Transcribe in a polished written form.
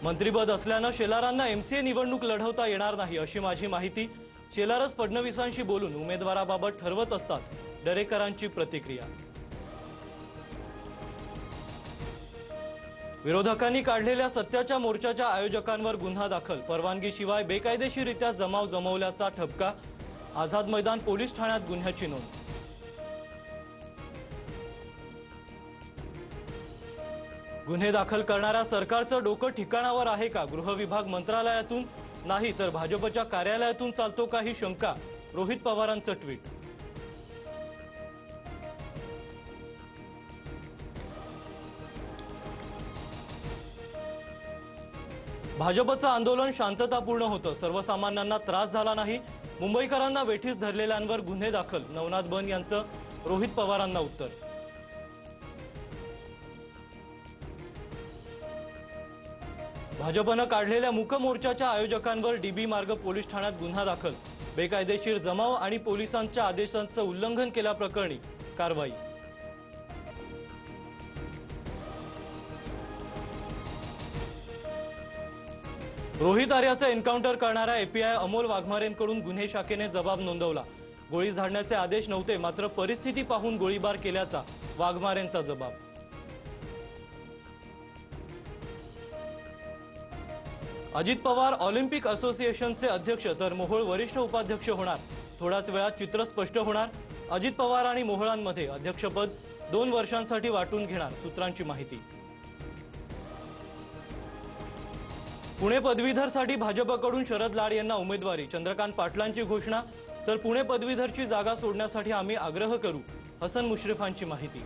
मंत्रिपद असल्याने शेलारांना एमसीए निवडणूक लढवता येणार नाही अशी माझी माहिती। शेलारच फडणवीसांशी बोलून उमेदवाराबाबत ठरवत असतात, दरेकरांची प्रतिक्रिया। विरोधकांनी काढलेल्या सत्याच्या मोर्चाच्या आयोजकांवर गुन्हा दाखल, परवानगीशिवाय बेकायदेशीररित्या जमाव जमवल्याचा ठपका। आझाद मैदान पोलीस ठाण्यात गुन्ह्याची नोंद। गुन्हे दाखल करणाऱ्या सरकारचं डोकं ठिकाणावर आहे का? गृह विभाग मंत्रालयातून नाही तर भाजपच्या कार्यालयातून चालतो का ही शंका। रोहित पवारांचं ट्विट। भाजपचं आंदोलन शांततापूर्ण होतं, सर्वसामान्यांना त्रास झाला नाही। मुंबईकरांना वेठीस धरलेल्यांवर गुन्हे दाखल, नवनाथ बन यांचं रोहित पवारांना उत्तर। भाजपनं काढलेल्या मूक मोर्चाच्या आयोजकांवर डीबी मार्ग पोलीस ठाण्यात गुन्हा दाखल, बेकायदेशीर जमाव आणि पोलिसांच्या आदेशांचं उल्लंघन केल्याप्रकरणी कारवाई। रोहित आर्याचं एन्काउंटर करणाऱ्या एपीआय अमोल वाघमारेंकडून गुन्हे शाखेने जबाब नोंदवला। गोळी झाडण्याचे आदेश नव्हते, मात्र परिस्थिती पाहून गोळीबार केल्याचा वाघमारेंचा जबाब। अजित पवार ऑलिम्पिक असोसिएशनचे अध्यक्ष तर मोहोळ वरिष्ठ उपाध्यक्ष होणार, थोड्याच वेळात चित्र स्पष्ट होणार। अजित पवार आणि मोहोळांमध्ये अध्यक्षपद 2 वर्षांसाठी वाटून घेणार, सूत्रांची माहिती। पुणे पदवीधरसाठी भाजपकडून शरद लाड यांना उमेदवारी, चंद्रकांत पाटलांची घोषणा। तर पुणे पदवीधरची जागा सोडण्यासाठी आम्ही आग्रह करू, हसन मुश्रीफांची माहिती।